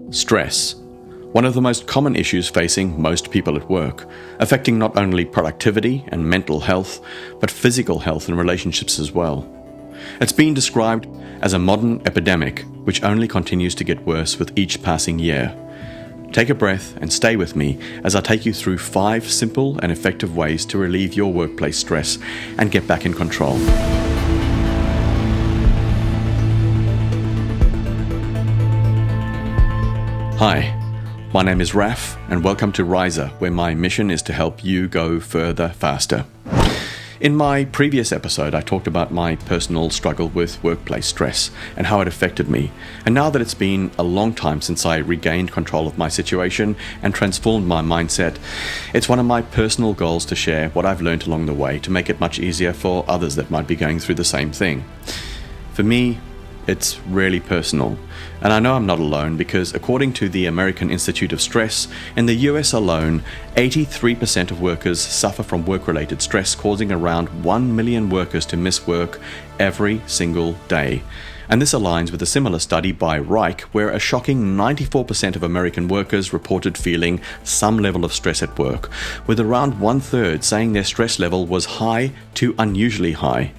Stress. One of the most common issues facing most people at work, affecting not only productivity and mental health, but physical health and relationships as well. It's been described as a modern epidemic, which only continues to get worse with each passing year. Take a breath and stay with me as I take you through 5 simple and effective ways to relieve your workplace stress and get back in control. Hi, my name is Raf, and welcome to RISR, where my mission is to help you go further faster. In my previous episode, I talked about my personal struggle with workplace stress and how it affected me. And now that it's been a long time since I regained control of my situation and transformed my mindset, it's one of my personal goals to share what I've learned along the way to make it much easier for others that might be going through the same thing. For me, it's really personal. And I know I'm not alone because according to the American Institute of Stress, in the US alone, 83% of workers suffer from work-related stress, causing around 1 million workers to miss work every single day. And this aligns with a similar study by Reich, where a shocking 94% of American workers reported feeling some level of stress at work, with around 1/3 saying their stress level was high to unusually high.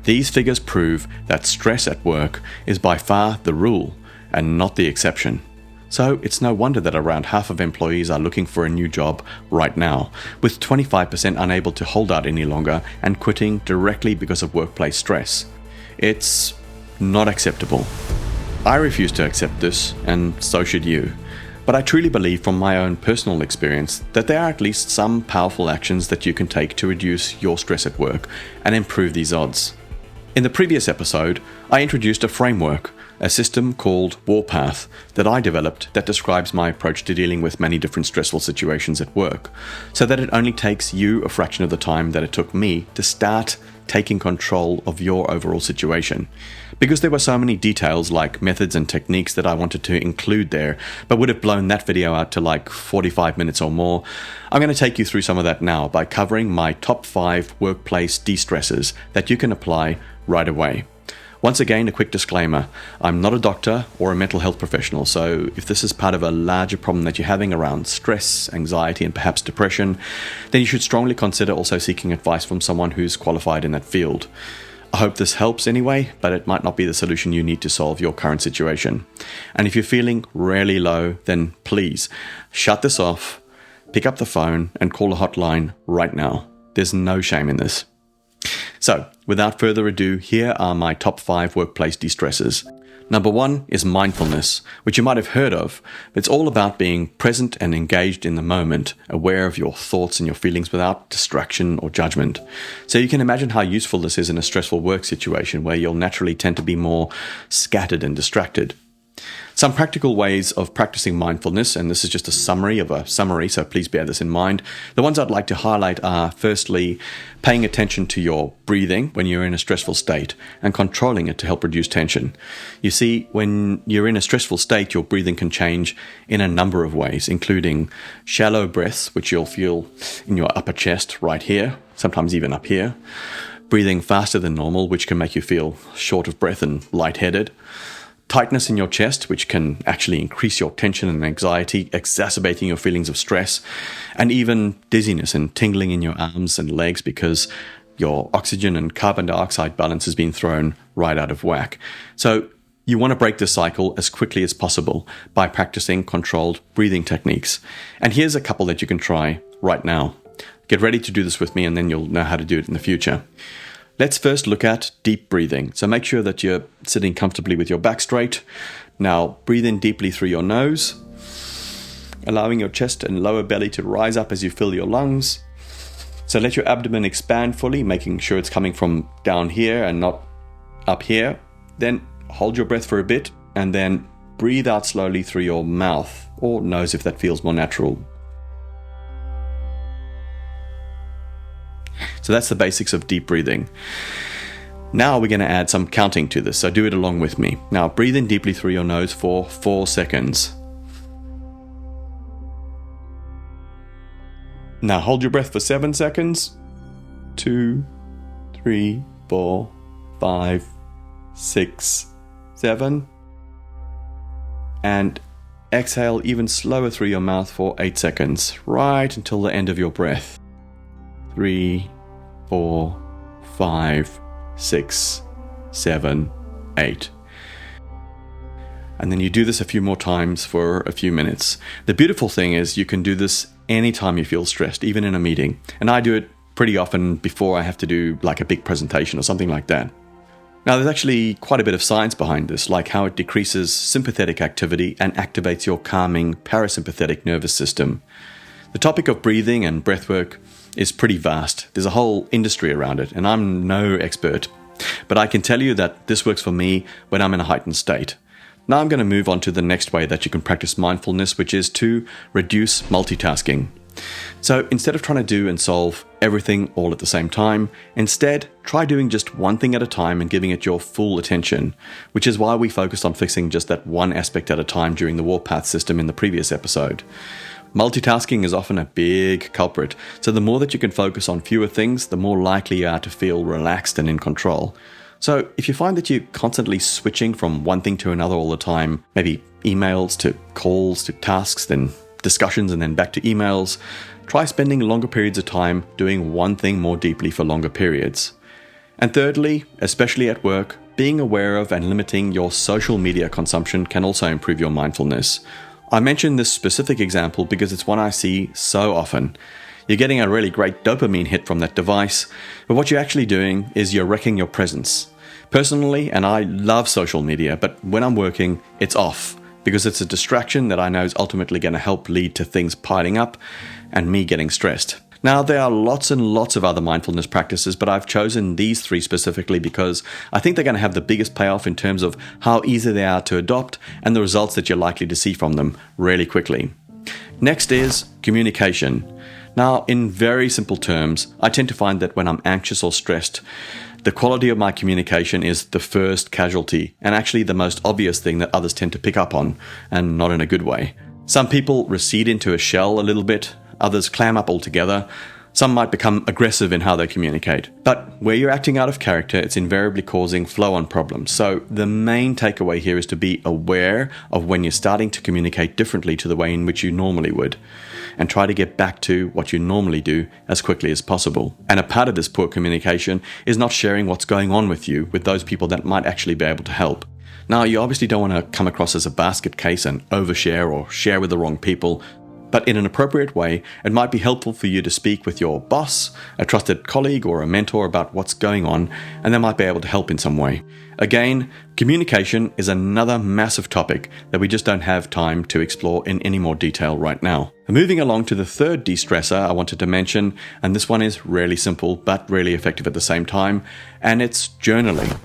These figures prove that stress at work is by far the rule and not the exception. So it's no wonder that around half of employees are looking for a new job right now, with 25% unable to hold out any longer and quitting directly because of workplace stress. It's not acceptable. I refuse to accept this, and so should you. But I truly believe from my own personal experience that there are at least some powerful actions that you can take to reduce your stress at work and improve these odds. In the previous episode, I introduced a framework, a system called Warpath, that I developed that describes my approach to dealing with many different stressful situations at work, so that it only takes you a fraction of the time that it took me to start taking control of your overall situation. Because there were so many details like methods and techniques that I wanted to include there, but would have blown that video out to like 45 minutes or more, I'm going to take you through some of that now by covering my top 5 workplace de-stressors that you can apply right away. Once again, a quick disclaimer. I'm not a doctor or a mental health professional, so if this is part of a larger problem that you're having around stress, anxiety, and perhaps depression, then you should strongly consider also seeking advice from someone who's qualified in that field. I hope this helps anyway, but it might not be the solution you need to solve your current situation. And if you're feeling really low, then please shut this off, pick up the phone, and call a hotline right now. There's no shame in this. So, without further ado, here are my top 5 workplace de-stressors. Number 1 is mindfulness, which you might have heard of. It's all about being present and engaged in the moment, aware of your thoughts and your feelings without distraction or judgment. So you can imagine how useful this is in a stressful work situation where you'll naturally tend to be more scattered and distracted. Some practical ways of practicing mindfulness, and this is just a summary of a summary, so please bear this in mind. The ones I'd like to highlight are, firstly, paying attention to your breathing when you're in a stressful state and controlling it to help reduce tension. You see, when you're in a stressful state, your breathing can change in a number of ways, including shallow breaths, which you'll feel in your upper chest right here, sometimes even up here. Breathing faster than normal, which can make you feel short of breath and lightheaded. Tightness in your chest, which can actually increase your tension and anxiety, exacerbating your feelings of stress, and even dizziness and tingling in your arms and legs because your oxygen and carbon dioxide balance has been thrown right out of whack. So you want to break this cycle as quickly as possible by practicing controlled breathing techniques. And here's a couple that you can try right now. Get ready to do this with me, and then you'll know how to do it in the future. Let's first look at deep breathing. So make sure that you're sitting comfortably with your back straight. Now breathe in deeply through your nose, allowing your chest and lower belly to rise up as you fill your lungs. So let your abdomen expand fully, making sure it's coming from down here and not up here. Then hold your breath for a bit and then breathe out slowly through your mouth or nose if that feels more natural. So that's the basics of deep breathing. Now we're going to add some counting to this, so do it along with me. Now breathe in deeply through your nose for 4 seconds. Now hold your breath for 7 seconds. 2, 3, 4, 5, 6, 7. And exhale even slower through your mouth for 8 seconds, right until the end of your breath. 3, 4, 5, 6, 7, 8. And then you do this a few more times for a few minutes. The beautiful thing is you can do this anytime you feel stressed, even in a meeting. And I do it pretty often before I have to do like a big presentation or something like that. Now, there's actually quite a bit of science behind this, like how it decreases sympathetic activity and activates your calming parasympathetic nervous system. The topic of breathing and breathwork is pretty vast. There's a whole industry around it, and I'm no expert. But I can tell you that this works for me when I'm in a heightened state. Now I'm going to move on to the next way that you can practice mindfulness, which is to reduce multitasking. So instead of trying to do and solve everything all at the same time, instead try doing just one thing at a time and giving it your full attention, which is why we focused on fixing just that one aspect at a time during the warpath system in the previous episode. Multitasking is often a big culprit, so the more that you can focus on fewer things, the more likely you are to feel relaxed and in control. So if you find that you're constantly switching from one thing to another all the time, maybe emails to calls to tasks, then discussions and then back to emails, try spending longer periods of time doing one thing more deeply for longer periods. And thirdly, especially at work, being aware of and limiting your social media consumption can also improve your mindfulness. I mention this specific example because it's one I see so often. You're getting a really great dopamine hit from that device, but what you're actually doing is you're wrecking your presence. Personally, and I love social media, but when I'm working, it's off because it's a distraction that I know is ultimately going to help lead to things piling up and me getting stressed. Now, there are lots and lots of other mindfulness practices, but I've chosen these 3 specifically because I think they're going to have the biggest payoff in terms of how easy they are to adopt and the results that you're likely to see from them really quickly. Next is communication. Now, in very simple terms, I tend to find that when I'm anxious or stressed, the quality of my communication is the first casualty, and actually the most obvious thing that others tend to pick up on, and not in a good way. Some people recede into a shell a little bit, others clam up altogether, some might become aggressive in how they communicate. But where you're acting out of character, it's invariably causing flow-on problems. So the main takeaway here is to be aware of when you're starting to communicate differently to the way in which you normally would, and try to get back to what you normally do as quickly as possible. And a part of this poor communication is not sharing what's going on with you with those people that might actually be able to help. Now, you obviously don't want to come across as a basket case and overshare or share with the wrong people, but in an appropriate way, it might be helpful for you to speak with your boss, a trusted colleague, or a mentor about what's going on, and they might be able to help in some way. Again, communication is another massive topic that we just don't have time to explore in any more detail right now. Moving along to the third de-stressor I wanted to mention, and this one is really simple but really effective at the same time, and it's journaling.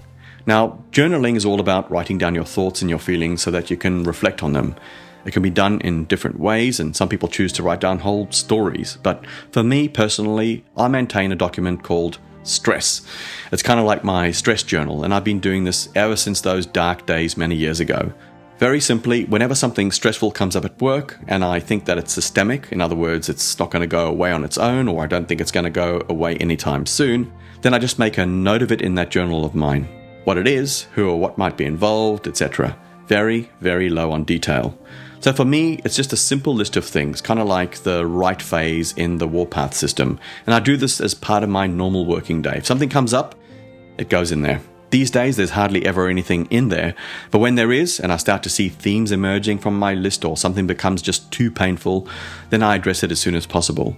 Now, journaling is all about writing down your thoughts and your feelings so that you can reflect on them. It can be done in different ways, and some people choose to write down whole stories. But for me personally, I maintain a document called Stress. It's kind of like my stress journal, and I've been doing this ever since those dark days many years ago. Very simply, whenever something stressful comes up at work, and I think that it's systemic, in other words, it's not going to go away on its own, or I don't think it's going to go away anytime soon, then I just make a note of it in that journal of mine. What it is, who or what might be involved, etc. Very, very low on detail. So for me, it's just a simple list of things, kind of like the right phase in the warpath system. And I do this as part of my normal working day. If something comes up, it goes in there. These days, there's hardly ever anything in there. But when there is, and I start to see themes emerging from my list or something becomes just too painful, then I address it as soon as possible.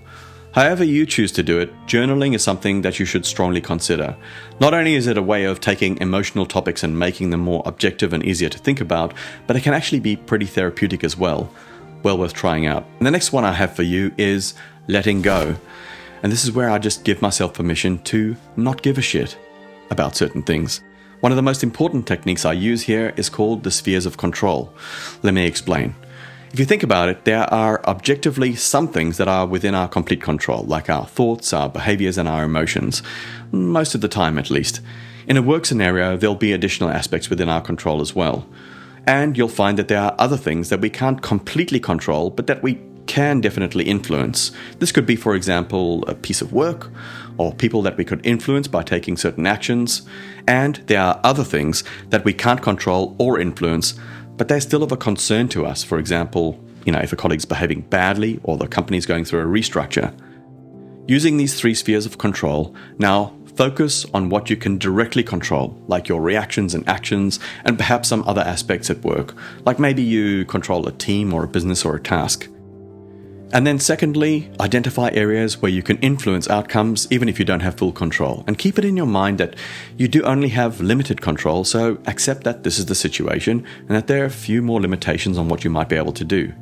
However you choose to do it, journaling is something that you should strongly consider. Not only is it a way of taking emotional topics and making them more objective and easier to think about, but it can actually be pretty therapeutic as well. Well worth trying out. And the next one I have for you is letting go. And this is where I just give myself permission to not give a shit about certain things. One of the most important techniques I use here is called the spheres of control. Let me explain. If you think about it, there are objectively some things that are within our complete control, like our thoughts, our behaviors, and our emotions. Most of the time, at least. In a work scenario, there'll be additional aspects within our control as well. And you'll find that there are other things that we can't completely control, but that we can definitely influence. This could be, for example, a piece of work, or people that we could influence by taking certain actions. And there are other things that we can't control or influence, but they're still of a concern to us. For example, if a colleague's behaving badly or the company's going through a restructure. Using these 3 spheres of control, now focus on what you can directly control, like your reactions and actions, and perhaps some other aspects at work, like maybe you control a team or a business or a task. And then secondly, identify areas where you can influence outcomes even if you don't have full control. And keep it in your mind that you do only have limited control, so accept that this is the situation and that there are a few more limitations on what you might be able to do.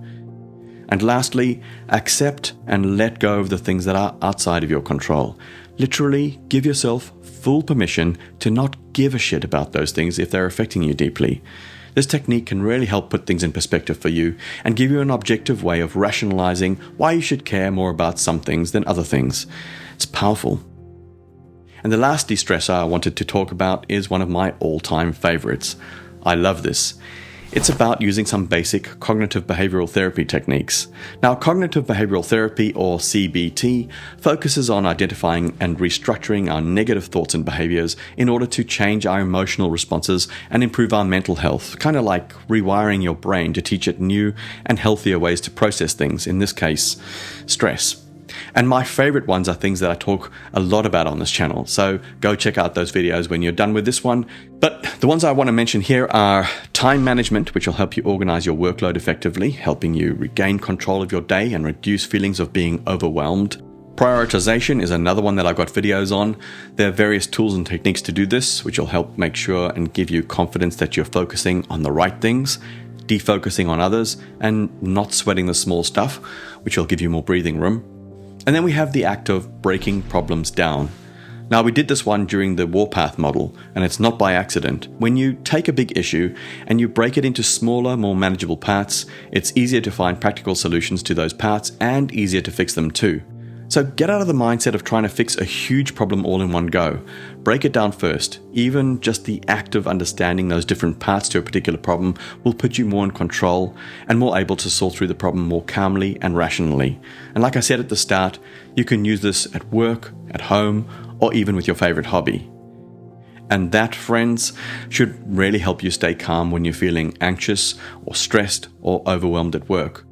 And lastly, accept and let go of the things that are outside of your control. Literally, give yourself full permission to not give a shit about those things if they're affecting you deeply. This technique can really help put things in perspective for you and give you an objective way of rationalizing why you should care more about some things than other things. It's powerful. And the last de-stressor I wanted to talk about is one of my all-time favorites. I love this. It's about using some basic cognitive behavioral therapy techniques. Now, cognitive behavioral therapy, or CBT, focuses on identifying and restructuring our negative thoughts and behaviors in order to change our emotional responses and improve our mental health, kind of like rewiring your brain to teach it new and healthier ways to process things, in this case, stress. And my favorite ones are things that I talk a lot about on this channel, so go check out those videos when you're done with this one. But the ones I want to mention here are time management, which will help you organize your workload effectively, helping you regain control of your day and reduce feelings of being overwhelmed. Prioritization is another one that I've got videos on. There are various tools and techniques to do this, which will help make sure and give you confidence that you're focusing on the right things, defocusing on others, and not sweating the small stuff, which will give you more breathing room. And then we have the act of breaking problems down. Now, we did this one during the Warpath model, and it's not by accident. When you take a big issue and you break it into smaller, more manageable parts, it's easier to find practical solutions to those parts and easier to fix them too. So get out of the mindset of trying to fix a huge problem all in one go. Break it down first. Even just the act of understanding those different parts to a particular problem will put you more in control and more able to sort through the problem more calmly and rationally. And like I said at the start, you can use this at work, at home, or even with your favorite hobby. And that, friends, should really help you stay calm when you're feeling anxious or stressed or overwhelmed at work.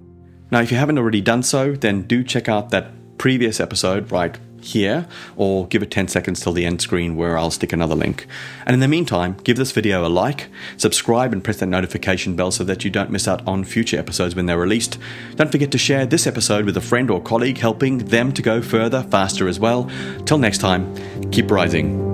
Now, if you haven't already done so, then do check out that previous episode right here, or give it 10 seconds till the end screen where I'll stick another link. And in the meantime, give this video a like, subscribe and press that notification bell so that you don't miss out on future episodes when they're released. Don't forget to share this episode with a friend or colleague, helping them to go further, faster as well. Till next time, keep rising.